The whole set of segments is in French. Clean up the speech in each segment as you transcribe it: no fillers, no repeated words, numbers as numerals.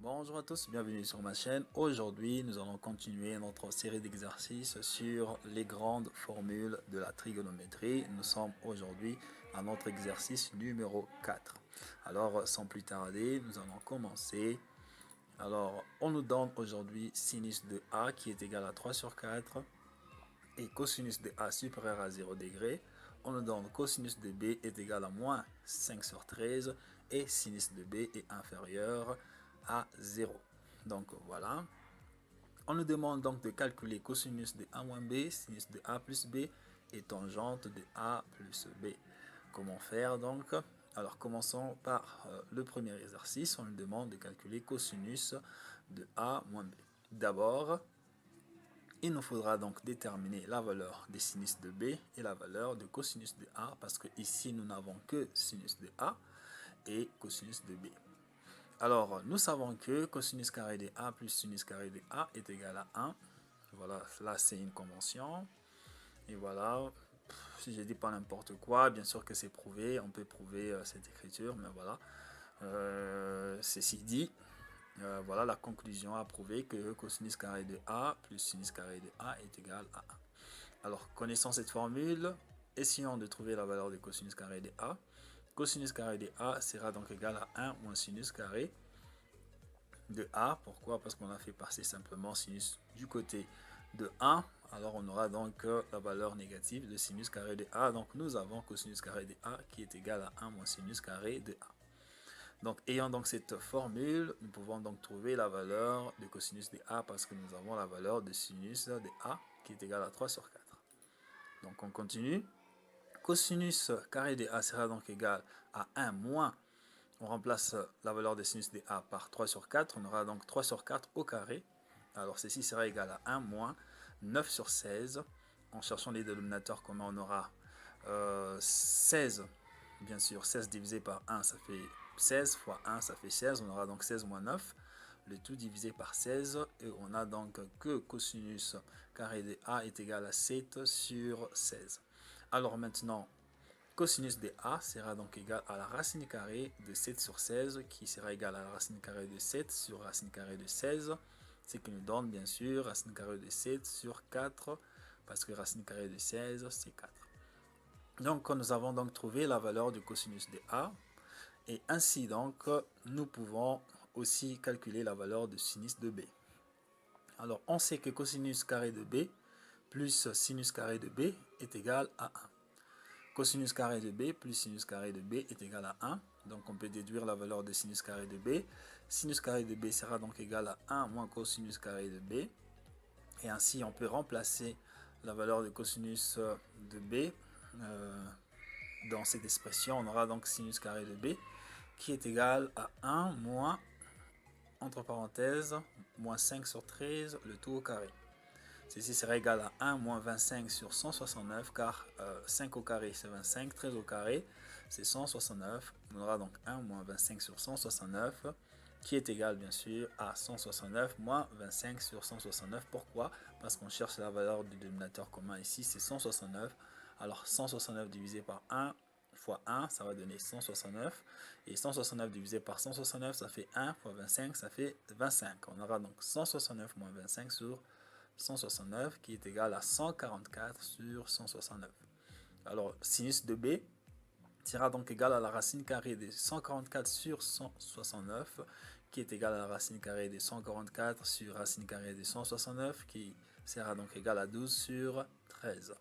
Bonjour à tous, bienvenue sur ma chaîne. Aujourd'hui, nous allons continuer notre série d'exercices sur les grandes formules de la trigonométrie. Nous sommes aujourd'hui à notre exercice numéro 4. Alors, sans plus tarder, nous allons commencer. Alors, on nous donne aujourd'hui sinus de A qui est égal à 3 sur 4 et cosinus de A supérieur à 0 degré. On nous donne cosinus de B est égal à moins 5 sur 13 et sinus de B est inférieur à 0. Donc voilà. On nous demande donc de calculer cosinus de A moins B, sinus de A plus B et tangente de A plus B. Comment faire donc? Alors commençons par le premier exercice. On nous demande de calculer cosinus de A moins B. D'abord, il nous faudra donc déterminer la valeur des sinus de B et la valeur de cosinus de A parce que ici nous n'avons que sinus de A et cosinus de B. Alors nous savons que cosinus carré de A plus sinus carré de A est égal à 1. Voilà, là c'est une convention. Et voilà, si je dis pas n'importe quoi, bien sûr que c'est prouvé, on peut prouver cette écriture, mais voilà. Ceci dit, voilà la conclusion a prouvé que cosinus carré de A plus sinus carré de A est égal à 1. Alors, connaissant cette formule, essayons de trouver la valeur de cosinus carré de A. Cosinus carré de A sera donc égal à 1 moins sinus carré de A. Pourquoi? Parce qu'on a fait passer simplement sinus du côté de 1. Alors, on aura donc la valeur négative de sinus carré de A. Donc, nous avons cosinus carré de A qui est égal à 1 moins sinus carré de A. Donc, ayant donc cette formule, nous pouvons donc trouver la valeur de cosinus de A parce que nous avons la valeur de sinus de A qui est égale à 3 sur 4. Donc, on continue. Cosinus carré de A sera donc égal à 1 moins, on remplace la valeur de sinus de A par 3 sur 4, on aura donc 3 sur 4 au carré. Alors, ceci sera égal à 1 moins 9 sur 16. En cherchant les dénominateurs communs, on aura 16. Bien sûr, 16 divisé par 1, ça fait 16 fois 1, ça fait 16. On aura donc 16 moins 9. Le tout divisé par 16. Et on a donc que cosinus carré de A est égal à 7 sur 16. Alors maintenant, cosinus de A sera donc égal à la racine carrée de 7 sur 16, qui sera égal à la racine carrée de 7 sur racine carrée de 16, ce qui nous donne bien sûr racine carrée de 7 sur 4, parce que racine carrée de 16, c'est 4. Donc nous avons donc trouvé la valeur du cosinus de A, et ainsi donc nous pouvons aussi calculer la valeur de sinus de B. Alors on sait que cosinus carré de B plus sinus carré de B est égal à 1. Cosinus carré de B plus sinus carré de B est égal à 1. Donc on peut déduire la valeur de sinus carré de B. Sinus carré de B sera donc égal à 1 moins cosinus carré de B. Et ainsi on peut remplacer la valeur de cosinus de B dans cette expression. On aura donc sinus carré de B qui est égal à 1 moins, entre parenthèses, moins 5 sur 13, le tout au carré. Ceci sera égal à 1 moins 25 sur 169, car 5 au carré c'est 25, 13 au carré c'est 169. On aura donc 1 moins 25 sur 169, qui est égal bien sûr à 169 moins 25 sur 169. Pourquoi? Parce qu'on cherche la valeur du dénominateur commun ici, c'est 169. Alors 169 divisé par 1 fois 1, ça va donner 169. Et 169 divisé par 169, ça fait 1 fois 25, ça fait 25. On aura donc 169 moins 25 sur 169 qui est égal à 144 sur 169. Alors, sinus de B sera donc égal à la racine carrée de 144 sur 169 qui est égal à la racine carrée de 144 sur racine carrée de 169 qui sera donc égal à 12 sur 13.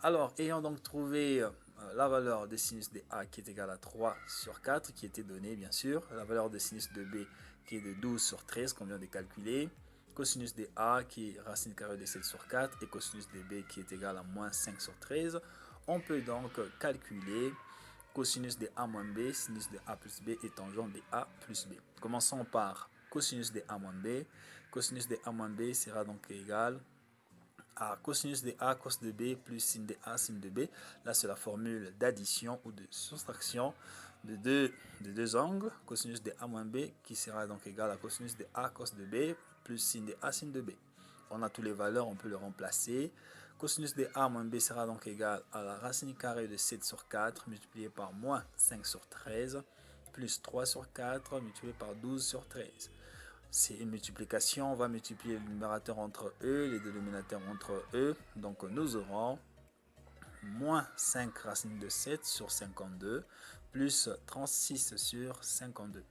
Alors, ayant donc trouvé la valeur de sinus de A qui est égale à 3 sur 4, qui était donnée bien sûr, la valeur de sinus de B qui est de 12 sur 13 qu'on vient de calculer, cosinus de A qui est racine carrée de 7 sur 4 et cosinus de B qui est égal à moins 5 sur 13, on peut donc calculer cosinus de A moins B, sinus de A plus B et tangente de A plus B. Commençons par cosinus de A moins B. Cosinus de A moins B sera donc égal à cosinus de A cos de B plus sin de A sin de B. Là, c'est la formule d'addition ou de soustraction de deux angles. Cosinus de A moins B qui sera donc égal à cosinus de A cos de B plus sin de A sin de B. On a toutes les valeurs, on peut les remplacer. Cosinus de A moins B sera donc égal à la racine carrée de 7 sur 4 multiplié par moins 5 sur 13. plus 3 sur 4 multiplié par 12 sur 13. C'est une multiplication, on va multiplier le numérateur entre eux, les dénominateurs entre eux. Donc nous aurons moins 5 racine de 7 sur 52 plus 36 sur 52.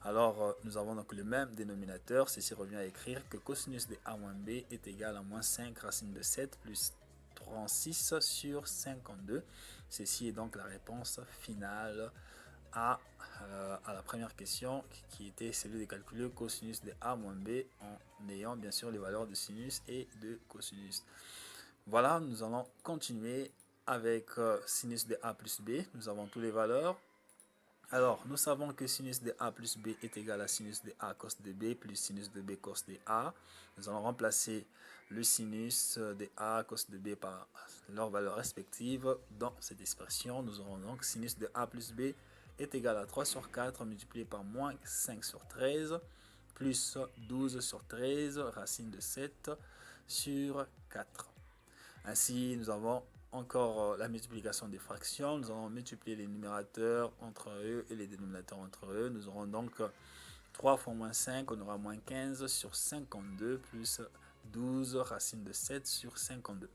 Alors nous avons donc le même dénominateur. Ceci revient à écrire que cosinus de a moins b est égal à moins 5 racine de 7 plus 36 sur 52. Ceci est donc la réponse finale à la première question qui était celle de calculer cosinus de a moins b en ayant bien sûr les valeurs de sinus et de cosinus. Voilà, nous allons continuer avec sinus de a plus b. Nous avons toutes les valeurs. Alors, nous savons que sinus de a plus b est égal à sinus de a cos de b plus sinus de b cos de a. Nous allons remplacer le sinus de a cos de b par leurs valeurs respectives dans cette expression. Nous aurons donc sinus de a plus b est égal à 3 sur 4 multiplié par moins 5 sur 13 plus 12 sur 13 racine de 7 sur 4. Ainsi, nous avons encore la multiplication des fractions. Nous allons multiplier les numérateurs entre eux et les dénominateurs entre eux. Nous aurons donc 3 fois moins 5, on aura moins 15 sur 52 plus 12 racine de 7 sur 52.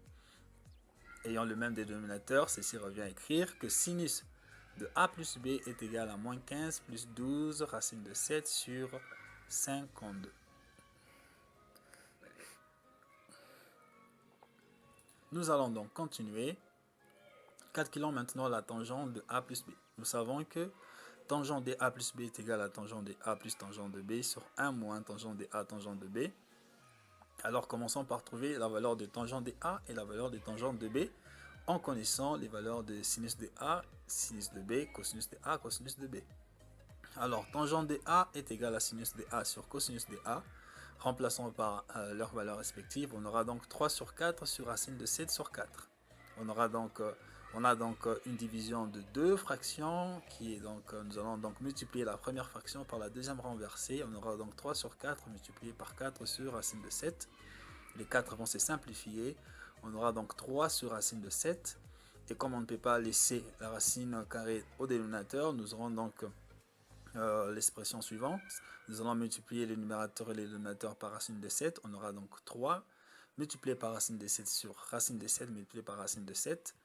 Ayant le même dénominateur, ceci revient à écrire que sinus de a plus b est égal à moins 15 plus 12 racine de 7 sur 52. Nous allons donc continuer. Calculons maintenant la tangente de a plus b. Nous savons que tangente de a plus b est égal à tangente de a plus tangente de b sur 1 moins tangente de a tangente de b. Alors commençons par trouver la valeur de tangente de a et la valeur de tangente de b en connaissant les valeurs de sinus de a, sinus de b, cosinus de a, cosinus de b. Alors tangente de a est égal à sinus de a sur cosinus de a. Remplaçons par leurs valeurs respectives. On aura donc 3 sur 4 sur racine de 7 sur 4. On a donc une division de deux fractions qui est donc, nous allons donc multiplier la première fraction par la deuxième renversée. On aura donc 3 sur 4 multiplié par 4 sur racine de 7. Les 4 vont se simplifier. On aura donc 3 sur racine de 7. Et comme on ne peut pas laisser la racine carrée au dénominateur, nous aurons donc l'expression suivante. Nous allons multiplier les numérateurs et les dénominateurs par racine de 7. On aura donc 3 multiplié par racine de 7 sur racine de 7 multiplié par racine de 7.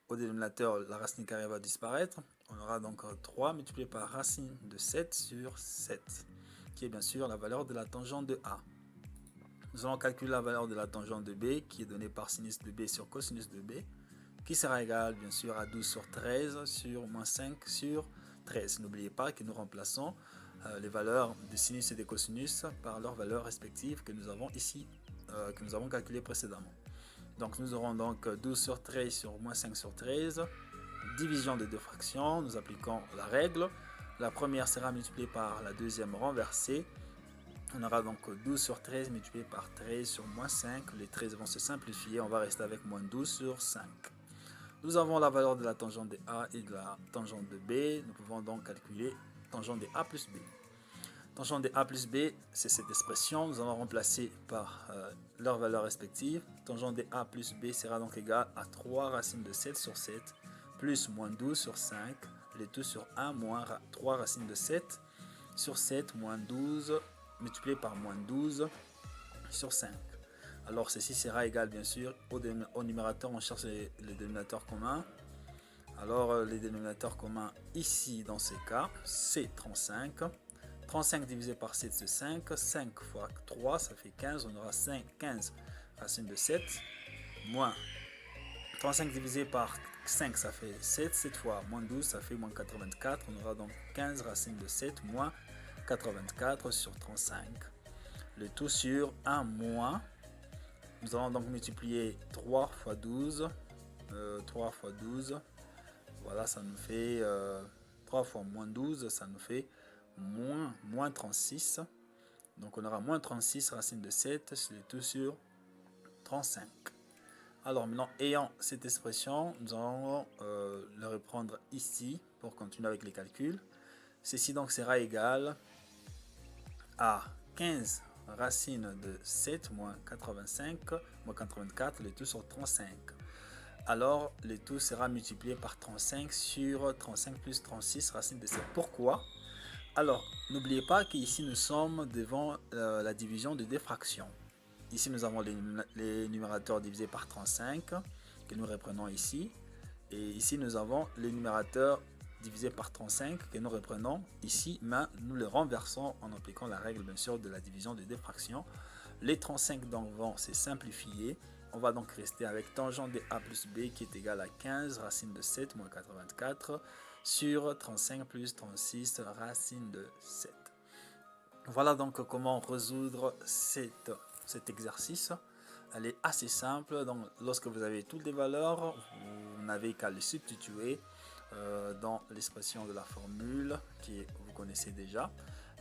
Au dénominateur, la racine carrée va disparaître. On aura donc 3 multiplié par racine de 7 sur 7, qui est bien sûr la valeur de la tangente de A. Nous allons calculer la valeur de la tangente de B, qui est donnée par sinus de B sur cosinus de B, qui sera égal bien sûr à 12 sur 13 sur moins 5 sur 13. N'oubliez pas que nous remplaçons les valeurs de sinus et de cosinus par leurs valeurs respectives que nous avons ici, que nous avons calculées précédemment. Donc nous aurons donc 12 sur 13 sur moins 5 sur 13. Division des deux fractions, nous appliquons la règle. La première sera multipliée par la deuxième renversée. On aura donc 12 sur 13 multiplié par 13 sur moins 5. Les 13 vont se simplifier, on va rester avec moins 12 sur 5. Nous avons la valeur de la tangente de A et de la tangente de B. Nous pouvons donc calculer tangente de A plus B. Tangente de A plus B, c'est cette expression. Nous allons remplacer par leurs valeurs respectives. Tangente de A plus B sera donc égal à 3 racines de 7 sur 7 plus moins 12 sur 5. Le tout sur 1 moins 3 racines de 7 sur 7 moins 12 multiplié par moins 12 sur 5. Alors ceci sera égal bien sûr au numérateur, on cherche les dénominateurs communs. Alors les dénominateurs communs ici dans ces cas, c'est 35. 35 divisé par 7 c'est 5. 5 fois 3 ça fait 15. On aura 15 racine de 7 moins 35 divisé par 5 ça fait 7. 7 fois moins 12 ça fait moins 84. On aura donc 15 racine de 7 moins 84 sur 35. Le tout sur 1 moins. Nous allons donc multiplier 3 fois 12. 3 fois 12. Voilà, ça nous fait 3 fois moins 12, ça nous fait moins 36. Donc on aura moins 36 racine de 7, c'est le tout sur 35. Alors maintenant, ayant cette expression, nous allons le reprendre ici pour continuer avec les calculs. Ceci donc sera égal à 15 racine de 7 moins 85 moins 84, le tout sur 35. Alors le tout sera multiplié par 35 sur 35 plus 36 racine de 7. Pourquoi? Alors, n'oubliez pas qu'ici nous sommes devant la division de diffraction. Ici, nous avons les numérateurs divisés par 35 que nous reprenons ici. Et ici, nous avons les numérateurs divisés par 35 que nous reprenons ici, mais nous les renversons en appliquant la règle, bien sûr, de la division de diffraction. Les 35 d'avant, c'est simplifié. On va donc rester avec tangente de a plus b qui est égal à 15 racine de 7 moins 84 sur 35 plus 36 racine de 7. Voilà donc comment résoudre cet exercice. Elle est assez simple. Donc, lorsque vous avez toutes les valeurs, vous n'avez qu'à les substituer dans l'expression de la formule que vous connaissez déjà.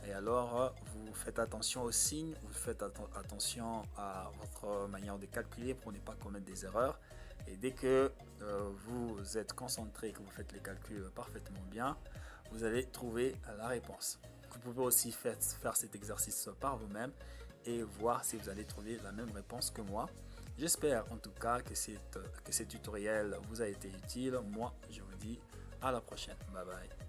Et alors, vous faites attention aux signes, vous faites attention à votre manière de calculer pour ne pas commettre des erreurs. Et dès que vous êtes concentré, que vous faites les calculs parfaitement bien, vous allez trouver la réponse. Vous pouvez aussi faire cet exercice par vous-même et voir si vous allez trouver la même réponse que moi. J'espère en tout cas que ce tutoriel vous a été utile. Moi, je vous dis à la prochaine. Bye bye.